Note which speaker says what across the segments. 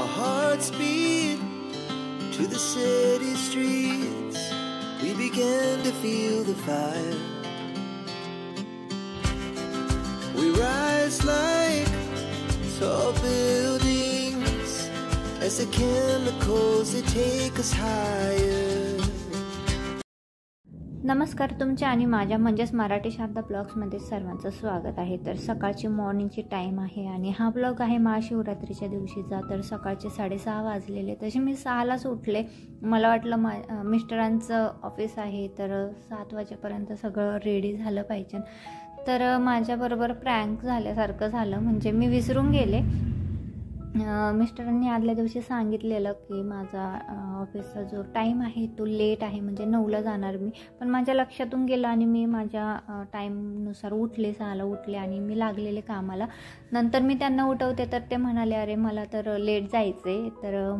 Speaker 1: Our hearts beat to the city streets. We began to feel the fire. We rise like tall buildings as the chemicals they take us higher.
Speaker 2: नमस्कार, तुमच्या आणि माझ्या म्हणजेच मराठी शारदा ब्लॉग्समध्ये सर्वांचं स्वागत आहे. तर सकाळची मॉर्निंगची टाईम आहे आणि हा ब्लॉग आहे महाशिवरात्रीच्या दिवशीचा. तर सकाळचे 6:30 वाजलेले. तसे मी 6लाच उठले. मला वाटलं मिस्टरांचं ऑफिस आहे तर 7 वाजेपर्यंत सगळं रेडी झालं पाहिजे. तर माझ्याबरोबर प्रँक झाल्यासारखं झालं, म्हणजे मी विसरून गेले. मिस्टरांनी आदल्या दिवशी सांगितलेलं की माझा ऑफिसचा जो टाईम आहे तो लेट आहे, म्हणजे 9ला जाणार मी. पण माझ्या लक्षातून गेलं आणि मी माझ्या टाईमनुसार उठले, 6ला उठले आणि मी लागलेले कामाला. नंतर मी त्यांना उठवते तर ते म्हणाले अरे मला तर लेट जायचं आहे. तर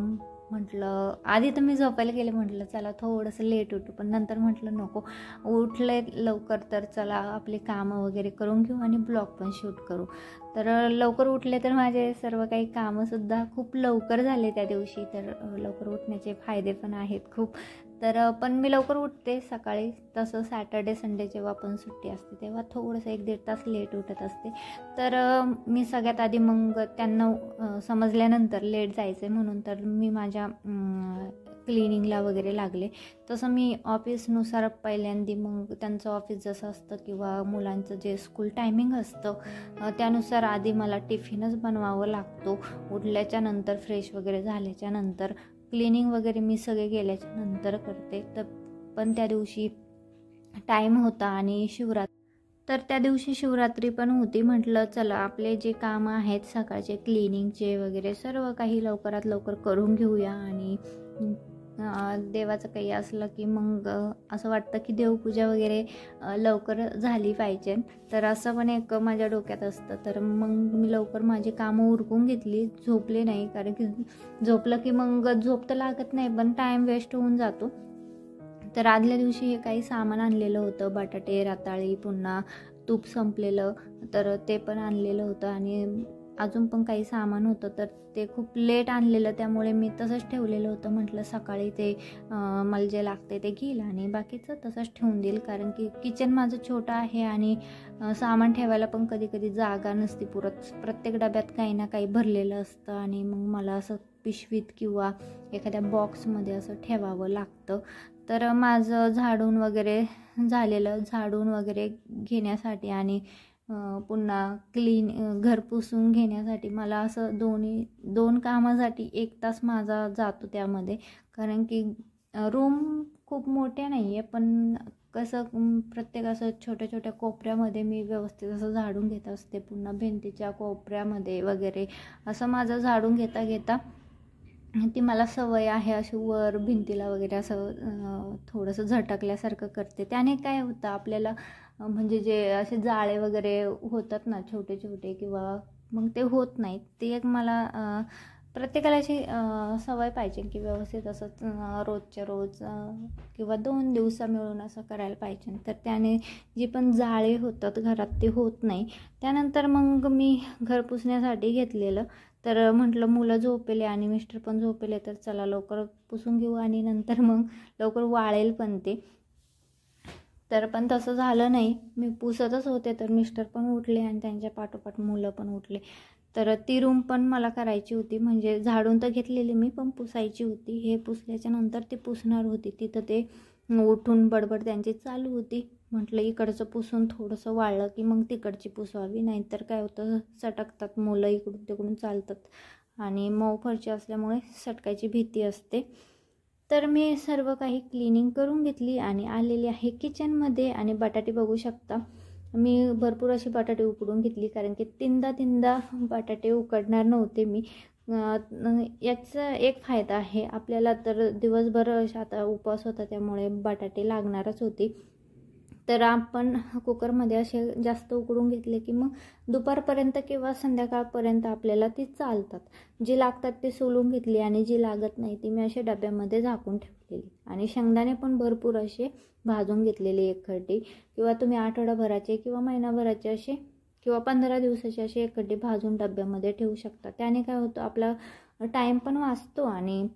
Speaker 2: म्हटलं आधी तर मी झोपायला गेले, म्हटलं चला थोडंसं लेट उठू. पण नंतर म्हटलं नको, उठले लवकर तर चला आपले कामं वगैरे करून घेऊ आणि ब्लॉग पण शूट करू. तर लवकर उठले तर माझे सर्व काही कामंसुद्धा खूप लवकर झाले त्या दिवशी. तर लवकर उठण्याचे फायदे पण आहेत खूप. तर पण मी लवकर उठते सकाळी. तसं सॅटर्डे संडे जेव्हा पण सुट्टी असते तेव्हा थोडंसं 1-1.5 तास लेट उठत असते. तर मी सगळ्यात आधी मग त्यांना समजल्यानंतर लेट जायचं आहे म्हणून तर मी माझ्या क्लिनिंगला वगैरे लागले. तसं मी ऑफिसनुसार पहिल्यांदा मग त्यांचं ऑफिस जसं असतं किंवा मुलांचं जे स्कूल टायमिंग असतं त्यानुसार आधी मला टिफिनच बनवावं लागतो. उठल्याच्या नंतर फ्रेश वगैरे झाल्याच्या नंतर क्लिनिंग वगैरे मी सगळे गेल्याच्या नंतर करते. तर पण त्या दिवशी टाईम होता आणि तर त्या दिवशी शिवरात्री पण होती. म्हटलं चला आपले जे कामं आहेत सकाळचे क्लिनिंगचे वगैरे सर्व काही लवकरात लवकर करून घेऊया. आणि देवाचं काही असलं की मग असं वाटतं की देवपूजा वगैरे लवकर झाली पाहिजे. तर असं पण एक माझ्या डोक्यात असतं. तर मग मी लवकर माझी कामं उरकून घेतली, झोपले नाही. कारण की झोपलं की मग झोप तर लागत नाही पण टाईम वेस्ट होऊन जातो. तर आदल्या दिवशी हे काही सामान आणलेलं होतं, बटाटे, रताळी, पुन्हा तूप संपलेलं तर ते पण आणलेलं होतं आणि अजून पण काही सामान होतं. तर ते खूप लेट आणलेलं त्यामुळे मी तसंच ठेवलेलं होतं. म्हटलं सकाळी ते मला जे लागते ते घेईल आणि बाकीचं तसंच ठेवून देईल. कारण की किचन माझं छोटं आहे आणि सामान ठेवायला पण कधी कधी जागा नसते पुरत. प्रत्येक डब्यात काही ना काही भरलेलं असतं आणि मग मला असं पिशवीत किंवा एखाद्या बॉक्समध्ये असं ठेवावं लागतं. तर माझं झाडून वगैरे झालेलं, झाडून वगैरे घेण्यासाठी आणि पुन्हा घर पुसून घेण्यासाठी मला असं दोन कामासाठी 1 तास माझा जातो त्यामध्ये. कारण की रूम खूप मोठ्या नाही आहे पण कसं प्रत्येक असं छोट्या छोट्या कोपऱ्यामध्ये मी व्यवस्थित असं झाडून घेत असते. पुन्हा भिंतीच्या कोपऱ्यामध्ये वगैरे असं माझं झाडून घेता घेता ती मला सवय आहे. अशी वर भिंतीला वगैरे असं थोडंसं झटकल्यासारखं करते. त्याने काय होतं आपल्याला म्हणजे जे असे जाळे वगैरे होतात ना छोटे छोटे किंवा मग ते होत नाहीत. ते एक मला प्रत्येकाला अशी सवय पाहिजे की व्यवस्थित असं रोजच्या रोज किंवा 2 दिवसा मिळून असं करायला पाहिजे. तर त्याने जी पण जाळे होतात घरात ते होत नाही. त्यानंतर मग मी घर पुसण्यासाठी घेतलेलं. तर म्हटलं मुलं झोपेले आणि मिस्टर पण झोपेले तर चला लवकर पुसून घेऊ आणि नंतर मग लवकर वाळेल पण ते. तर पण तसं झालं नाही. मी पुसतच होते तर मिस्टर पण उठले आणि त्यांच्या पाठोपाठ मुलं पण उठले. तर ती रूम पण मला करायची होती, म्हणजे झाडून तर घेतलेली मी पण पुसायची होती. हे पुसल्याच्या नंतर ती पुसणार होती. तिथं ते उठून बडबड त्यांची चालू होती. म्हटलं इकडचं पुसून थोडंसं वाळलं की मग तिकडची पुसवावी, नाहीतर काय होतं सटकतात मुलं, इकडून तिकडून चालतात आणि मऊ फरची असल्यामुळे सटकायची भीती असते. तर मी सर्व काही क्लिनिंग करून घेतली आणि आलेली आहे किचनमध्ये. आणि बटाटे बघू शकता मी भरपूर अशी बटाटे उकडून घेतली कारण की तीनदा बटाटे उकडणार नव्हते मी. याचा एक फायदा आहे आपल्याला, तर दिवसभर आता उपवास होता त्यामुळे बटाटे लागणारच होती. तर आपण कुकरमध्ये असे जास्त उकडून घेतले की मग दुपारपर्यंत किंवा संध्याकाळपर्यंत आपल्याला ती चालतात. जी लागतात ते सोलून घेतली आणि जी लागत नाही ती मी अशा डब्यामध्ये झाकून ठेवलेली. आणि शेंगदाणे पण भरपूर असे भाजून घेतलेले 1 खर्टी, किंवा तुम्ही आठवडाभराचे किंवा महिनाभराचे असे किंवा 15 दिवसाचे असे एकट्टे भाजून डब्यामध्ये ठेवू शकता. त्याने काय होतं, आपला टाईम पण वाचतो आणि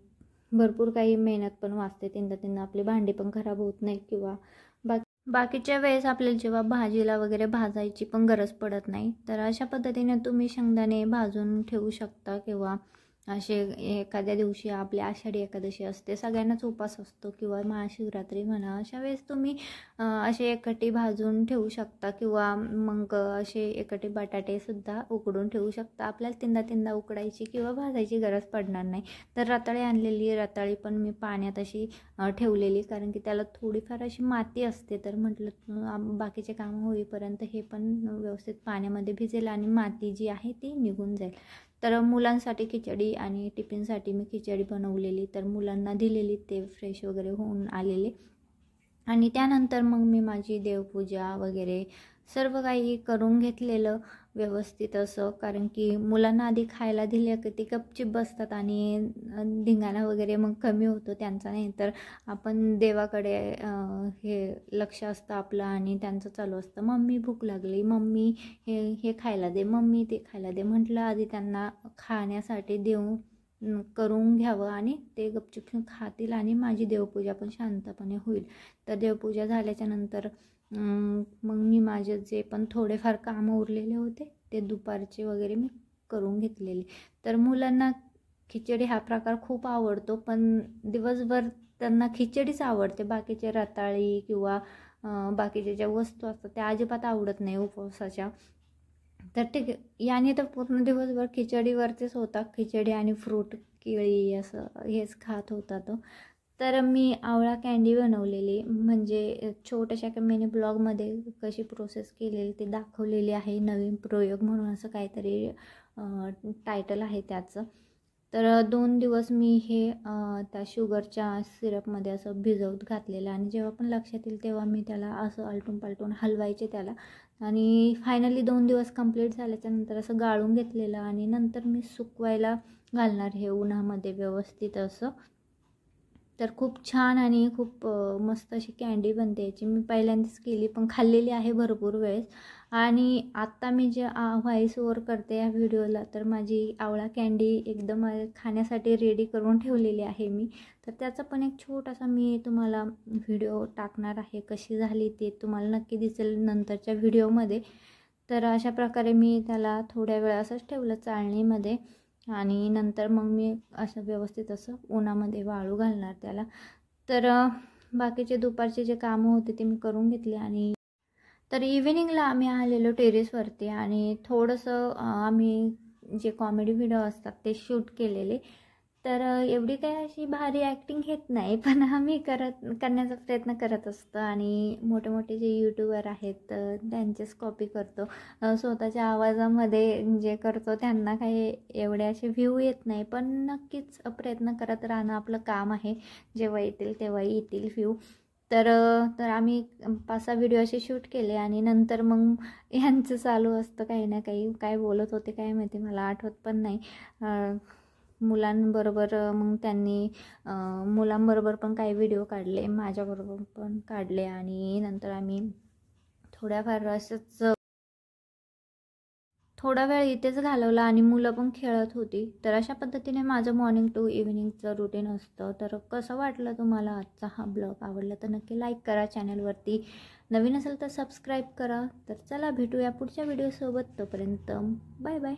Speaker 2: भरपूर काही मेहनत पण वाचते. तीनदा आपली भांडी पण खराब होत नाही किंवा बाकीच्या वेळेस आपल्याला जेव्हा भाजीला वगैरे भाजायची पण गरज पडत नाही. तर अशा पद्धतीने तुम्ही शेंगदाणे भाजून ठेवू शकता. किंवा असे एखाद्या दिवशी आपली आषाढी एकादशी असते, सगळ्यांनाच उपवास असतो, किंवा महाशिवरात्री म्हणा, अशा वेळेस तुम्ही असे एकट्टे भाजून ठेवू शकता. किंवा मग असे एकट्टे बटाटेसुद्धा उकडून ठेवू शकता. आपल्याला तीनदा उकडायची किंवा भाजायची गरज पडणार नाही. तर रताळी आणलेली, रताळी पण मी पाण्यात अशी ठेवलेली, कारण की त्याला थोडीफार अशी माती असते. तर म्हटलं बाकीचे कामं होईपर्यंत हे पण व्यवस्थित पाण्यामध्ये भिजेल आणि माती जी आहे ती निघून जाईल. तर मुलांसाठी खिचडी आणि टिफिनसाठी मी खिचडी बनवलेली, तर मुलांना दिलेली, ते फ्रेश वगैरे होऊन आलेले. आणि त्यानंतर मग मी माझी देवपूजा वगैरे सर्व काही करून घेतलेलं व्यवस्थित असं, कारण की मुलांना आधी खायला दिले की ते गपचिप बसतात आणि धिंगाणा वगैरे मग कमी होतो त्यांचा. नाही तर आपण देवाकडे हे लक्ष असतं आपलं आणि त्यांचं चालू असतं, मम्मी भूक लागली, मम्मी हे खायला दे, मम्मी ते खायला दे. म्हटलं आधी त्यांना खाण्यासाठी देऊन करून घ्यावं आणि ते गपचूप खातील आणि माझी देवपूजा पण शांतपणे होईल. तर देवपूजा झाल्याच्या नंतर मग मी माझे जे पण थोडेफार कामं उरलेले होते ते दुपारचे वगैरे मी करून घेतलेले. तर मुलांना खिचडी हा प्रकार खूप आवडतो, पण दिवसभर त्यांना खिचडीच आवडते. बाकीचे रताळी किंवा बाकीच्या ज्या वस्तू असतात त्या अजिबात आवडत नाही उपवासाच्या. तर ठीक आहे, याने तर पूर्ण दिवसभर खिचडीवरतीच होता, खिचडी आणि फ्रूट, केळी असं हेच खात होता तो. तर मी आवळा कँडी बनवलेली, म्हणजे छोट्याशा मिनी ब्लॉगमध्ये कशी प्रोसेस केलेली ते दाखवलेली आहे. नवीन प्रयोग म्हणून असं काहीतरी टायटल आहे त्याचं. तर 2 दिवस मी हे त्या शुगरच्या सिरपमध्ये असं भिजवत घातलेलं आणि जेव्हा पण लक्षात येईल तेव्हा मी त्याला असं आलटून पालटून हलवायचे त्याला. आणि फायनली 2 दिवस कंप्लीट झाल्याच्यानंतर असं गाळून घेतलेलं आणि नंतर मी सुकवायला घालणार हे उन्हामध्ये व्यवस्थित असं. तर खूप छान आणि खूप मस्त अशी कँडी बनते याची. मी पहिल्यांदाच केली पण खाल्लेली आहे भरपूर वेळेस. आणि आत्ता मी जे व्हॉइस ओव्हर करते या व्हिडिओला, तर माझी आवळा कँडी एकदम खाण्यासाठी रेडी करून ठेवलेली आहे मी. तर त्याचा पण एक छोटासा मी तुम्हाला व्हिडिओ टाकणार आहे, कशी झाली ते तुम्हाला नक्की दिसेल नंतरच्या व्हिडिओमध्ये. तर अशा प्रकारे मी त्याला थोड्या वेळ असंच ठेवलं चाळणीमध्ये आणि नंतर मग मी असं व्यवस्थित असं उन्हामध्ये वाळू घालणार त्याला. तर बाकीचे दुपारचे जे कामं होते ते मी करून घेतले. आणि तर इव्हिनिंगला आम्ही आलेलो टेरेसवरती आणि थोडंसं आम्ही जे कॉमेडी व्हिडिओ असतात ते शूट केलेले. तर एवढी काही अशी भारी ॲक्टिंग येत नाही, पण आम्ही करण्याचा प्रयत्न करत असतो. आणि मोठे जे यूट्यूबर आहेत त्यांचेच कॉपी करतो. स्वतःच्या आवाजामध्ये जे करतो त्यांना काही एवढे असे व्ह्यू येत नाही, पण नक्कीच प्रयत्न करत राहणं आपलं काम आहे. जेव्हा येतील तेव्हा येतील व्ह्यू. तर आम्ही 5-6 व्हिडिओ असे शूट केले आणि नंतर मग यांचं चालू असतं काही ना काही. काय बोलत होते काय माहिती, मला आठवत पण नाही. मुलांबरोबर मग त्यांनी मुलांबरोबर पण काही व्हिडिओ काढले, माझ्याबरोबर पण काढले. आणि नंतर आम्ही थोड्याफार असंच थोडा वेळ इथेच घालवला आणि मुलं पण खेळत होती. तर अशा पद्धतीने माझं मॉर्निंग टू इव्हिनिंगचं रुटीन असतं. तर कसं वाटलं तुम्हाला आजचा हा ब्लॉग? आवडला तर नक्की लाईक करा, चॅनलवरती नवीन असेल तर सबस्क्राईब करा. तर चला भेटूया पुढच्या व्हिडिओसोबत, तोपर्यंत बाय बाय.